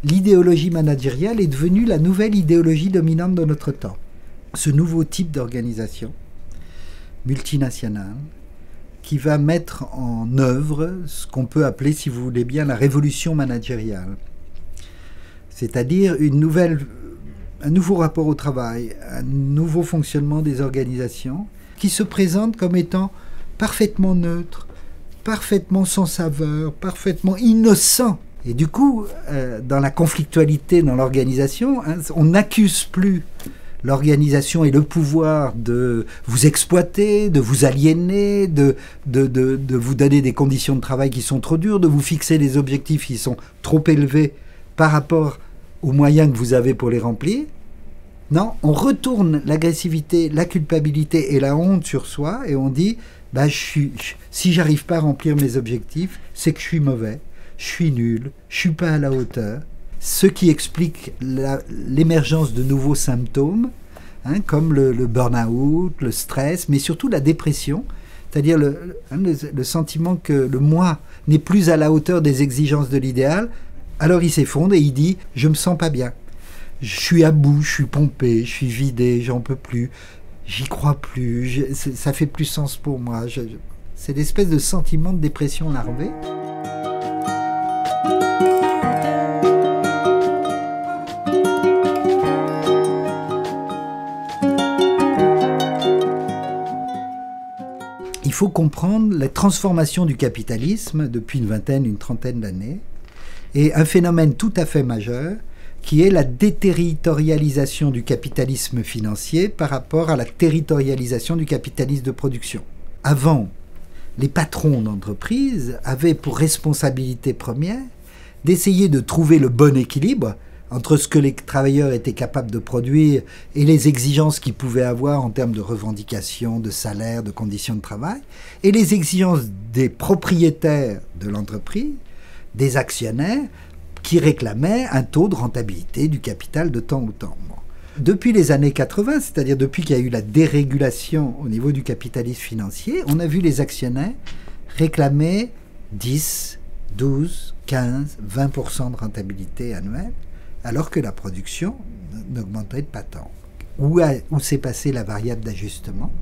l'idéologie managériale est devenue la nouvelle idéologie dominante de notre temps. Ce nouveau type d'organisation multinationale qui va mettre en œuvre ce qu'on peut appeler, si vous voulez bien, la révolution managériale. C'est-à-dire un nouveau rapport au travail, un nouveau fonctionnement des organisations qui se présente comme étant parfaitement neutre, parfaitement sans saveur, parfaitement innocent. Et du coup, dans la conflictualité dans l'organisation, on n'accuse plus l'organisation et le pouvoir de vous exploiter, de vous aliéner, de vous donner des conditions de travail qui sont trop dures, de vous fixer des objectifs qui sont trop élevés par rapport aux moyens que vous avez pour les remplir. Non, on retourne l'agressivité, la culpabilité et la honte sur soi et on dit bah, si j'arrive pas à remplir mes objectifs, c'est que je suis mauvais, je suis nul, je suis pas à la hauteur. Ce qui explique l'émergence de nouveaux symptômes, comme le burn-out, le stress, mais surtout la dépression, c'est-à-dire le sentiment que le moi n'est plus à la hauteur des exigences de l'idéal. Alors il s'effondre et il dit « je me sens pas bien, je suis à bout, je suis pompé, je suis vidé, j'en peux plus, j'y crois plus, ça fait plus sens pour moi ». C'est l'espèce de sentiment de dépression larvée. Il faut comprendre la transformation du capitalisme depuis une trentaine d'années et un phénomène tout à fait majeur qui est la déterritorialisation du capitalisme financier par rapport à la territorialisation du capitalisme de production. Avant, les patrons d'entreprise avaient pour responsabilité première d'essayer de trouver le bon équilibre entre ce que les travailleurs étaient capables de produire et les exigences qu'ils pouvaient avoir en termes de revendications, de salaire, de conditions de travail, et les exigences des propriétaires de l'entreprise, des actionnaires, qui réclamaient un taux de rentabilité du capital de temps ou temps. Depuis les années 80, c'est-à-dire depuis qu'il y a eu la dérégulation au niveau du capitalisme financier, on a vu les actionnaires réclamer 10, 12, 15, 20% de rentabilité annuelle, alors que la production n'augmenterait pas tant. Où s'est passée la variable d'ajustement?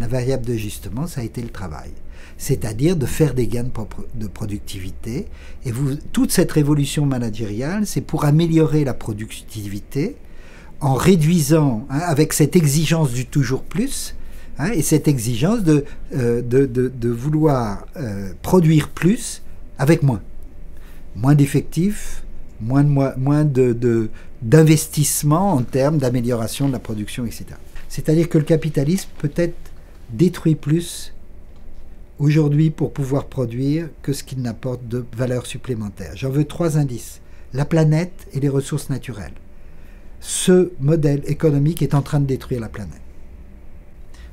La variable d'ajustement, ça a été le travail. C'est-à-dire de faire des gains de productivité. Et toute cette révolution managériale, c'est pour améliorer la productivité en réduisant, avec cette exigence du toujours plus, et cette exigence de vouloir produire plus avec moins. Moins d'effectifs, moins d'investissement en termes d'amélioration de la production, etc. C'est-à-dire que le capitalisme peut être détruit plus aujourd'hui pour pouvoir produire que ce qu'il n'apporte de valeur supplémentaire. J'en veux 3 indices. La planète et les ressources naturelles. Ce modèle économique est en train de détruire la planète.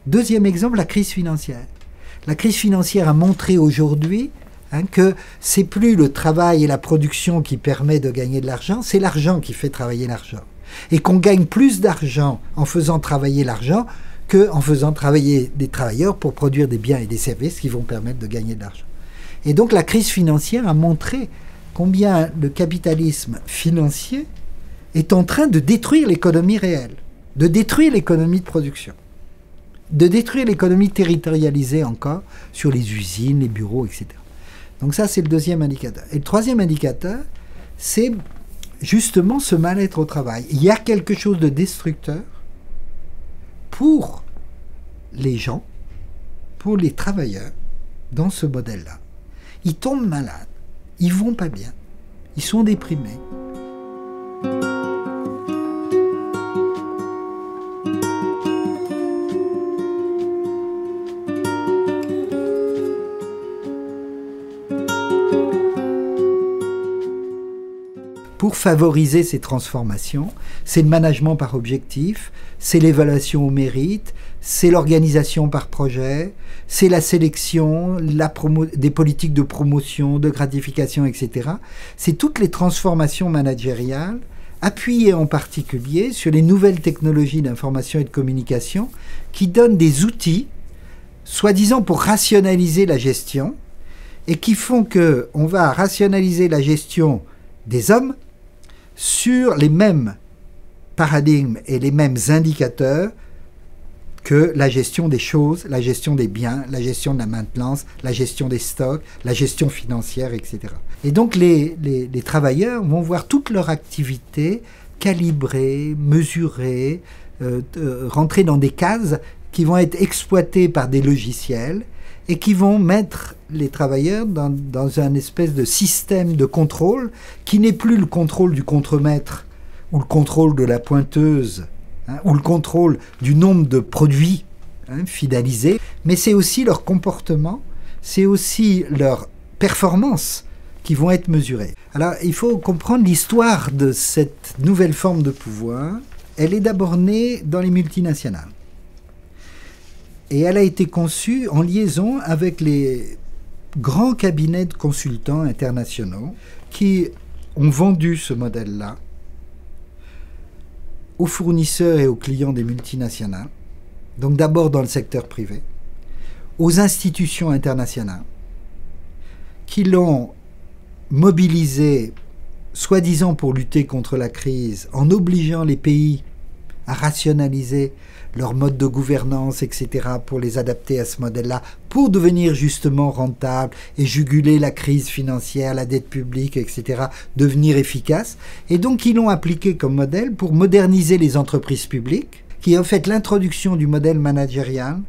Deuxième exemple, la crise financière. La crise financière a montré aujourd'hui que c'est plus le travail et la production qui permet de gagner de l'argent, c'est l'argent qui fait travailler l'argent. Et qu'on gagne plus d'argent en faisant travailler l'argent qu'en faisant travailler des travailleurs pour produire des biens et des services qui vont permettre de gagner de l'argent. Et donc la crise financière a montré combien le capitalisme financier est en train de détruire l'économie réelle, de détruire l'économie de production, de détruire l'économie territorialisée encore sur les usines, les bureaux, etc. Donc ça, c'est le deuxième indicateur. Et le troisième indicateur, c'est justement ce mal-être au travail. Il y a quelque chose de destructeur pour les gens, pour les travailleurs, dans ce modèle-là. Ils tombent malades, ils vont pas bien, ils sont déprimés. Pour favoriser ces transformations, c'est le management par objectif, c'est l'évaluation au mérite, c'est l'organisation par projet, c'est la sélection, des politiques de promotion, de gratification, etc. C'est toutes les transformations managériales, appuyées en particulier sur les nouvelles technologies d'information et de communication, qui donnent des outils, soi-disant pour rationaliser la gestion, et qui font qu'on va rationaliser la gestion des hommes, sur les mêmes paradigmes et les mêmes indicateurs que la gestion des choses, la gestion des biens, la gestion de la maintenance, la gestion des stocks, la gestion financière, etc. Et donc les travailleurs vont voir toute leur activité calibrée, mesurée, rentrer dans des cases qui vont être exploitées par des logiciels et qui vont mettre les travailleurs dans un espèce de système de contrôle qui n'est plus le contrôle du contremaître ou le contrôle de la pointeuse, ou le contrôle du nombre de produits fidélisés, mais c'est aussi leur comportement, c'est aussi leur performance qui vont être mesurées. Alors il faut comprendre l'histoire de cette nouvelle forme de pouvoir. Elle est d'abord née dans les multinationales. Et elle a été conçue en liaison avec les grands cabinets de consultants internationaux qui ont vendu ce modèle-là aux fournisseurs et aux clients des multinationales, donc d'abord dans le secteur privé, aux institutions internationales, qui l'ont mobilisé, soi-disant pour lutter contre la crise, en obligeant les pays à rationaliser leur mode de gouvernance, etc., pour les adapter à ce modèle-là, pour devenir justement rentables et juguler la crise financière, la dette publique, etc., devenir efficaces. Et donc, ils l'ont appliqué comme modèle pour moderniser les entreprises publiques, qui ont fait l'introduction du modèle managérial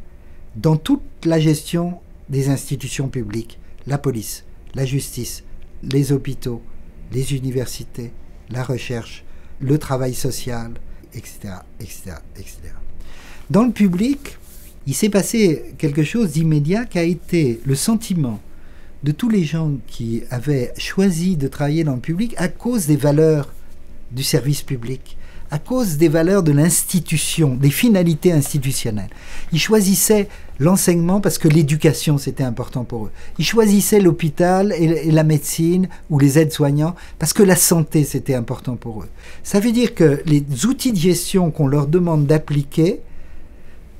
dans toute la gestion des institutions publiques, la police, la justice, les hôpitaux, les universités, la recherche, le travail social, etc., etc., etc. Dans le public, il s'est passé quelque chose d'immédiat qui a été le sentiment de tous les gens qui avaient choisi de travailler dans le public à cause des valeurs du service public, à cause des valeurs de l'institution, des finalités institutionnelles. Ils choisissaient l'enseignement parce que l'éducation, c'était important pour eux. Ils choisissaient l'hôpital et la médecine ou les aides-soignants parce que la santé, c'était important pour eux. Ça veut dire que les outils de gestion qu'on leur demande d'appliquer,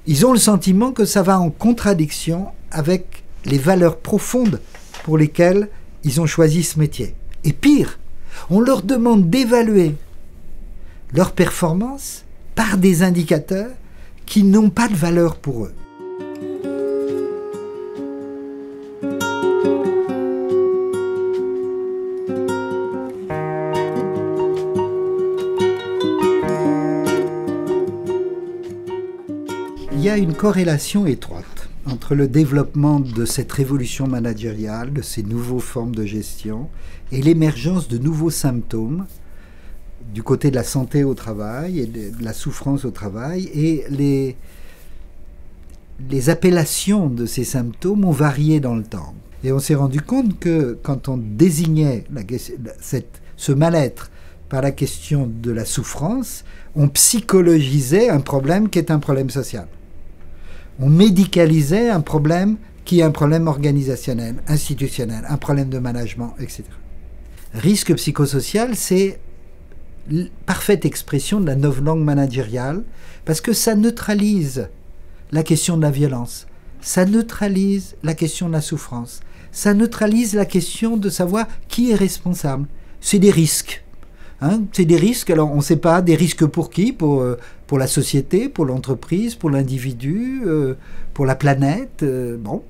ils ont le sentiment que ça va en contradiction avec les valeurs profondes pour lesquelles ils ont choisi ce métier. Et pire, on leur demande d'évaluer leur performance par des indicateurs qui n'ont pas de valeur pour eux. Il y a une corrélation étroite entre le développement de cette révolution managériale, de ces nouvelles formes de gestion, et l'émergence de nouveaux symptômes du côté de la santé au travail et de la souffrance au travail, et les appellations de ces symptômes ont varié dans le temps. Et on s'est rendu compte que quand on désignait ce mal-être par la question de la souffrance, on psychologisait un problème qui est un problème social. On médicalisait un problème qui est un problème organisationnel, institutionnel, un problème de management, etc. Risque psychosocial, c'est parfaite expression de la novlangue managériale, parce que ça neutralise la question de la violence, ça neutralise la question de la souffrance, ça neutralise la question de savoir qui est responsable. C'est des risques. C'est des risques, alors on ne sait pas, des risques pour qui, pour la société, pour l'entreprise, pour l'individu, pour la planète, bon.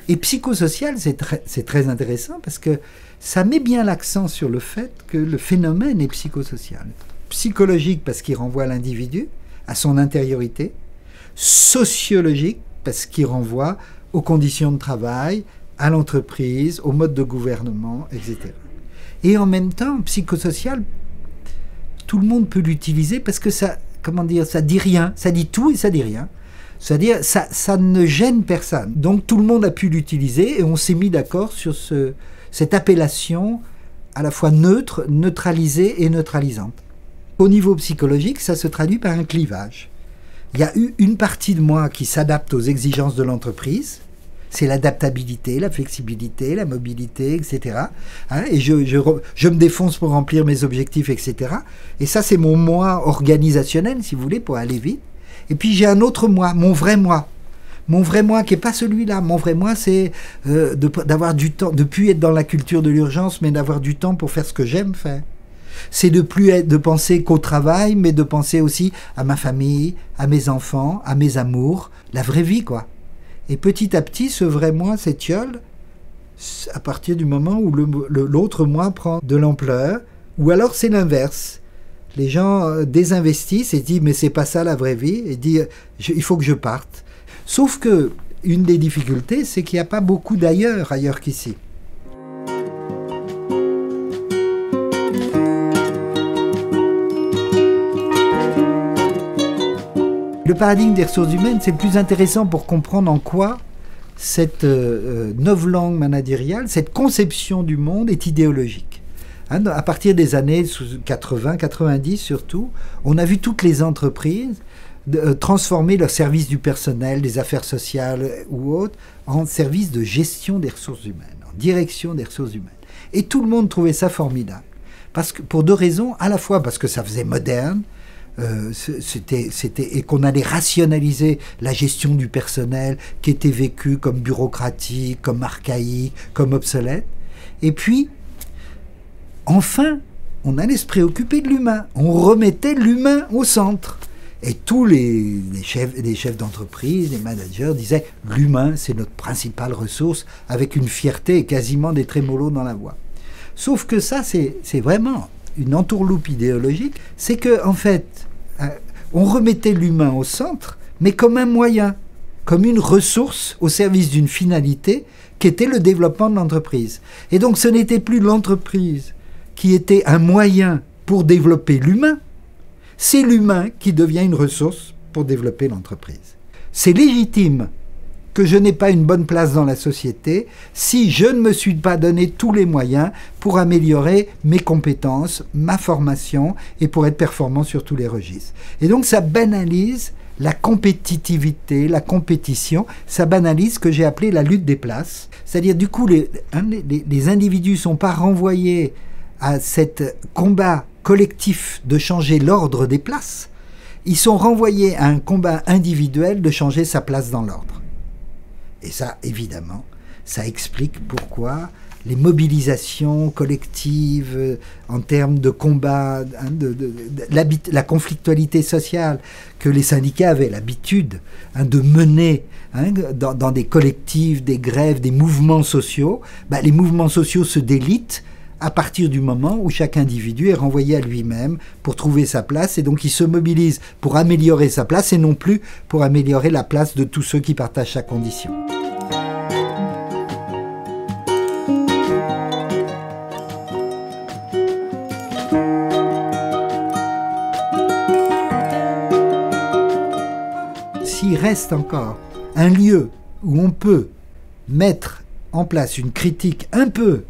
Et psychosocial, c'est très intéressant parce que ça met bien l'accent sur le fait que le phénomène est psychosocial. Psychologique parce qu'il renvoie à l'individu, à son intériorité. Sociologique parce qu'il renvoie aux conditions de travail, à l'entreprise, au mode de gouvernement, etc. Et en même temps, psychosocial, tout le monde peut l'utiliser parce que ça, comment dire, ça dit rien, ça dit tout et ça dit rien. C'est-à-dire, ça ne gêne personne. Donc tout le monde a pu l'utiliser et on s'est mis d'accord sur cette appellation à la fois neutre, neutralisée et neutralisante. Au niveau psychologique, ça se traduit par un clivage. Il y a eu une partie de moi qui s'adapte aux exigences de l'entreprise, c'est l'adaptabilité, la flexibilité, la mobilité, etc. Et je me défonce pour remplir mes objectifs, etc. Et ça, c'est mon moi organisationnel, si vous voulez, pour aller vite. Et puis j'ai un autre moi, mon vrai moi. Mon vrai moi qui n'est pas celui-là. Mon vrai moi, c'est d'avoir du temps, de ne plus être dans la culture de l'urgence, mais d'avoir du temps pour faire ce que j'aime faire. C'est de de penser qu'au travail, mais de penser aussi à ma famille, à mes enfants, à mes amours, la vraie vie, quoi. Et petit à petit, ce vrai moi s'étiole à partir du moment où l'autre moi prend de l'ampleur, ou alors c'est l'inverse. Les gens désinvestissent et disent mais c'est pas ça la vraie vie, et disent il faut que je parte. Sauf que une des difficultés, c'est qu'il n'y a pas beaucoup ailleurs qu'ici. Le paradigme des ressources humaines, c'est le plus intéressant pour comprendre en quoi cette novlangue managériale, cette conception du monde est idéologique. Hein, à partir des années 80, 90 surtout, on a vu toutes les entreprises transformer leur service du personnel, des affaires sociales ou autres, en service de gestion des ressources humaines, en direction des ressources humaines. Et tout le monde trouvait ça formidable. Parce que, pour deux raisons, à la fois parce que ça faisait moderne, et qu'on allait rationaliser la gestion du personnel qui était vécue comme bureaucratique, comme archaïque, comme obsolète. Et puis, enfin, on allait se préoccuper de l'humain. On remettait l'humain au centre. Et tous les chefs d'entreprise, les managers disaient « l'humain, c'est notre principale ressource » avec une fierté et quasiment des trémolos dans la voix. Sauf que ça, c'est vraiment une entourloupe idéologique. C'est qu'en fait, on remettait l'humain au centre, mais comme un moyen, comme une ressource au service d'une finalité qui était le développement de l'entreprise. Et donc ce n'était plus l'entreprise qui était un moyen pour développer l'humain, c'est l'humain qui devient une ressource pour développer l'entreprise. C'est légitime que je n'ai pas une bonne place dans la société si je ne me suis pas donné tous les moyens pour améliorer mes compétences, ma formation et pour être performant sur tous les registres. Et donc ça banalise la compétitivité, la compétition, ça banalise ce que j'ai appelé la lutte des places. C'est-à-dire du coup les individus ne sont pas renvoyés à cet combat collectif de changer l'ordre des places, ils sont renvoyés à un combat individuel de changer sa place dans l'ordre. Et ça, évidemment, ça explique pourquoi les mobilisations collectives en termes de combat, la conflictualité sociale que les syndicats avaient l'habitude de mener dans des collectifs, des grèves, des mouvements sociaux, les mouvements sociaux se délitent à partir du moment où chaque individu est renvoyé à lui-même pour trouver sa place, et donc il se mobilise pour améliorer sa place et non plus pour améliorer la place de tous ceux qui partagent sa condition. S'il reste encore un lieu où on peut mettre en place une critique un peu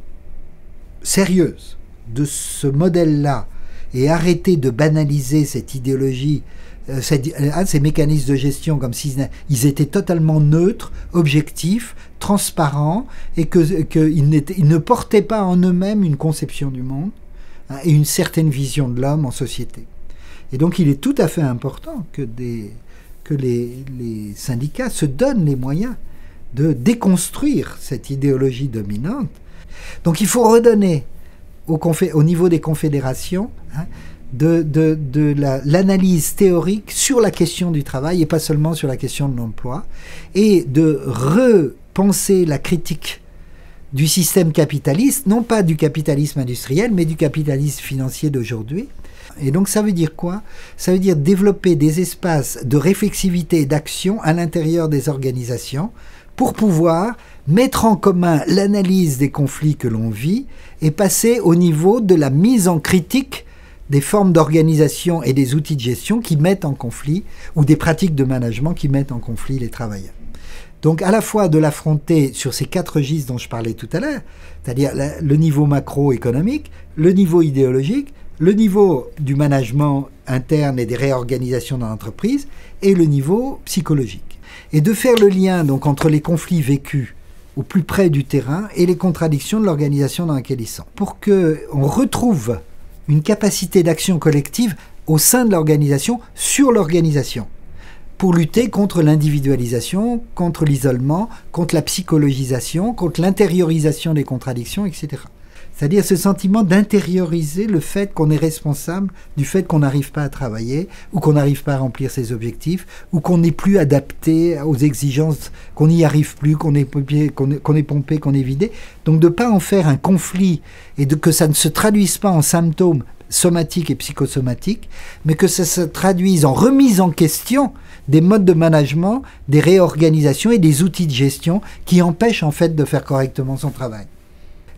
sérieuse de ce modèle-là et arrêter de banaliser cette idéologie, ces mécanismes de gestion comme s'ils étaient totalement neutres, objectifs, transparents et qu'ils ne portaient pas en eux-mêmes une conception du monde et une certaine vision de l'homme en société. Et donc il est tout à fait important que les syndicats se donnent les moyens de déconstruire cette idéologie dominante. Donc il faut redonner au niveau des confédérations de l'analyse théorique sur la question du travail et pas seulement sur la question de l'emploi, et de repenser la critique du système capitaliste, non pas du capitalisme industriel, mais du capitalisme financier d'aujourd'hui. Et donc ça veut dire quoi? Ça veut dire développer des espaces de réflexivité et d'action à l'intérieur des organisations pour pouvoir mettre en commun l'analyse des conflits que l'on vit et passer au niveau de la mise en critique des formes d'organisation et des outils de gestion qui mettent en conflit, ou des pratiques de management qui mettent en conflit les travailleurs. Donc à la fois de l'affronter sur ces 4 registres dont je parlais tout à l'heure, c'est-à-dire le niveau macroéconomique, le niveau idéologique, le niveau du management interne et des réorganisations dans l'entreprise, et le niveau psychologique. Et de faire le lien donc entre les conflits vécus au plus près du terrain et les contradictions de l'organisation dans laquelle ils sont, pour qu'on retrouve une capacité d'action collective au sein de l'organisation, sur l'organisation, pour lutter contre l'individualisation, contre l'isolement, contre la psychologisation, contre l'intériorisation des contradictions, etc. C'est-à-dire ce sentiment d'intérioriser le fait qu'on est responsable du fait qu'on n'arrive pas à travailler, ou qu'on n'arrive pas à remplir ses objectifs, ou qu'on n'est plus adapté aux exigences, qu'on n'y arrive plus, qu'on est pompé, qu'on est vidé. Donc de ne pas en faire un conflit, et que ça ne se traduise pas en symptômes somatiques et psychosomatiques, mais que ça se traduise en remise en question des modes de management, des réorganisations et des outils de gestion qui empêchent en fait de faire correctement son travail.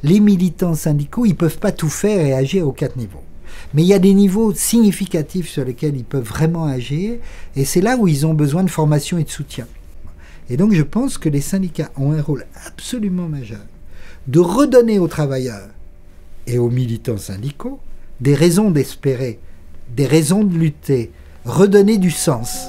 Les militants syndicaux, ils ne peuvent pas tout faire et agir aux 4 niveaux. Mais il y a des niveaux significatifs sur lesquels ils peuvent vraiment agir, et c'est là où ils ont besoin de formation et de soutien. Et donc je pense que les syndicats ont un rôle absolument majeur de redonner aux travailleurs et aux militants syndicaux des raisons d'espérer, des raisons de lutter, redonner du sens.